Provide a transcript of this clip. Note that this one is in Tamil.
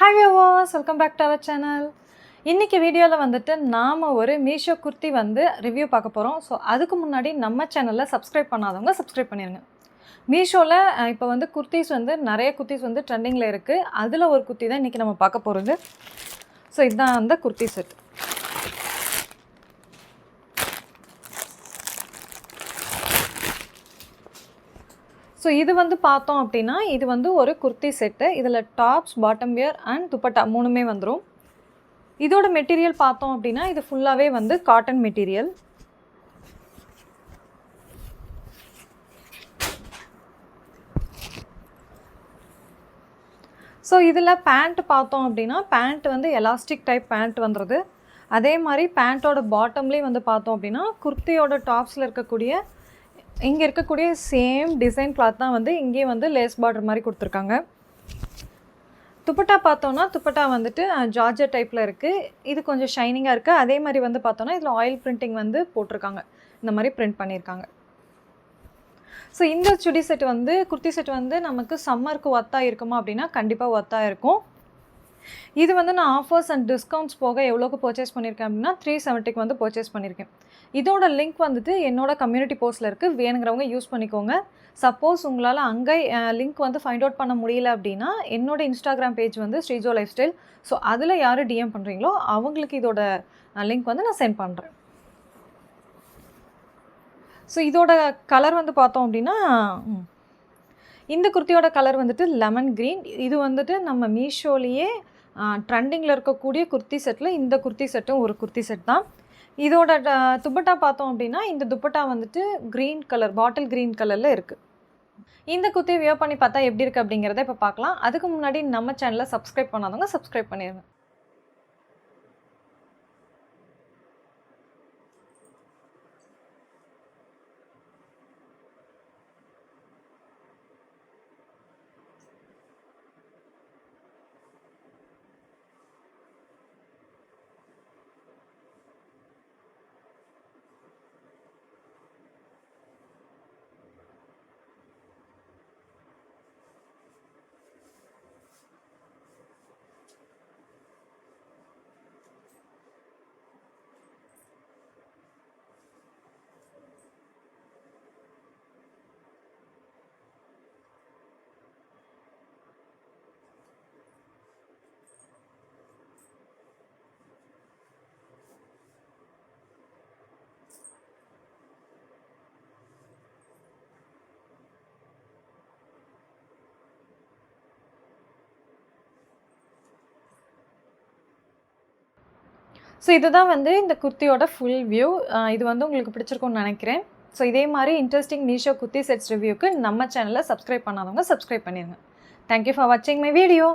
Hi viewers, welcome back to our channel. இன்னைக்கு வீடியோல வந்துட்டு நாம ஒரு மீஷோ குர்த்தி வந்து ரிவ்யூ பார்க்க போறோம். ஸோ அதுக்கு முன்னாடி நம்ம சேனலை சப்ஸ்கிரைப் பண்ணாதவங்க சப்ஸ்கிரைப் பண்ணிருங்க. மீஷோல இப்போ வந்து குர்த்திஸ் வந்து நிறைய குர்த்திஸ் வந்து ட்ரெண்டிங்கில் இருக்குது. அதில் ஒரு குர்த்தி தான் இன்றைக்கி நம்ம பார்க்க போகிறது. ஸோ இதுதான் அந்த குர்த்தி செட். ஸோ இது வந்து பார்த்தோம் அப்படின்னா இது வந்து ஒரு குர்த்தி செட்டு. இதில் tops, bottom wear and dupatta மூணுமே வந்துடும். இதோட மெட்டீரியல் பார்த்தோம் அப்படின்னா இது ஃபுல்லாகவே வந்து காட்டன் மெட்டீரியல். ஸோ இதில் பேண்ட் பார்த்தோம் அப்படின்னா பேண்ட் வந்து எலாஸ்டிக் டைப் பேண்ட் வந்துடுது. அதே மாதிரி பேண்ட்டோட பாட்டம்லேயும் வந்து பார்த்தோம் அப்படின்னா குர்த்தியோட டாப்ஸில் இருக்கக்கூடிய இங்கே இருக்கக்கூடிய சேம் டிசைன் கிளாத் தான் வந்து இங்கே வந்து லேஸ் பார்டர் மாதிரி கொடுத்துருக்காங்க. துப்பட்டா பார்த்தோன்னா துப்பட்டா வந்துட்டு ஜார்ஜெட் டைப்பில் இருக்குது. இது கொஞ்சம் ஷைனிங்காக இருக்குது. அதே மாதிரி வந்து பார்த்தோன்னா இதில் ஆயில் பிரிண்டிங் வந்து போட்டிருக்காங்க. இந்த மாதிரி பிரிண்ட் பண்ணியிருக்காங்க. ஸோ இந்த சுடி செட் வந்து குர்த்தி செட் வந்து நமக்கு சம்மருக்கு ஒர்த்தாக இருக்குமா அப்படின்னா கண்டிப்பாக ஒர்த்தாக இருக்கும். இது வந்து நான் ஆஃபர்ஸ் அண்ட் டிஸ்கவுண்ட்ஸ் போக எவ்வளோக்கு பர்ச்சேஸ் பண்ணியிருக்கேன் அப்படின்னா 370க்கு வந்து பர்ச்சேஸ் பண்ணியிருக்கேன். இதோட லிங்க் வந்துட்டு என்னோட கம்யூனிட்டி போஸ்ட்டில் இருக்குது. வேணுங்கிறவங்க யூஸ் பண்ணிக்கோங்க. சப்போஸ் உங்களால் அங்கே லிங்க் வந்து ஃபைண்ட் அவுட் பண்ண முடியல அப்படின்னா என்னோட இன்ஸ்டாகிராம் பேஜ் வந்து ஸ்ரீஜோ லைஃப் ஸ்டைல். ஸோ அதில் யார் டிஎம் பண்ணுறீங்களோ அவங்களுக்கு இதோட லிங்க் வந்து நான் சென்ட் பண்ணுறேன். ஸோ இதோட கலர் வந்து பார்த்தோம் அப்படின்னா இந்த குர்த்தியோட கலர் வந்துட்டு லெமன் க்ரீன். இது வந்துட்டு நம்ம மீஷோலேயே ட்ரெண்டிங்கில் இருக்கக்கூடிய குர்த்தி செட்டில் இந்த குர்த்தி செட்டும் ஒரு குர்த்தி செட் தான். இதோட துப்பட்டா பார்த்தோம் அப்படின்னா இந்த துப்பட்டா வந்துட்டு க்ரீன் கலர், பாட்டில் க்ரீன் கலரில் இருக்குது. இந்த குர்த்தியை வியர் பண்ணி பார்த்தா எப்படி இருக்குது அப்படிங்கிறத இப்போ பார்க்கலாம். அதுக்கு முன்னாடி நம்ம சேனலை சப்ஸ்கிரைப் பண்ணாதவங்க சப்ஸ்கிரைப் பண்ணிடுங்க. ஸோ இதுதான் வந்து இந்த குர்த்தியோட ஃபுல் வியூ. இது வந்து உங்களுக்கு பிடிச்சிருக்கும்னு நினைக்கிறேன். ஸோ இதே மாதிரி இன்ட்ரெஸ்டிங் மீஷோ குர்த்தி செட்ஸ் ரிவ்யூக்கு நம்ம சேனலை சப்ஸ்கிரைப் பண்ணாதவங்க சப்ஸ்கிரைப் பண்ணிடுங்க. தேங்க்யூ ஃபார் வாட்சிங் மை வீடியோ.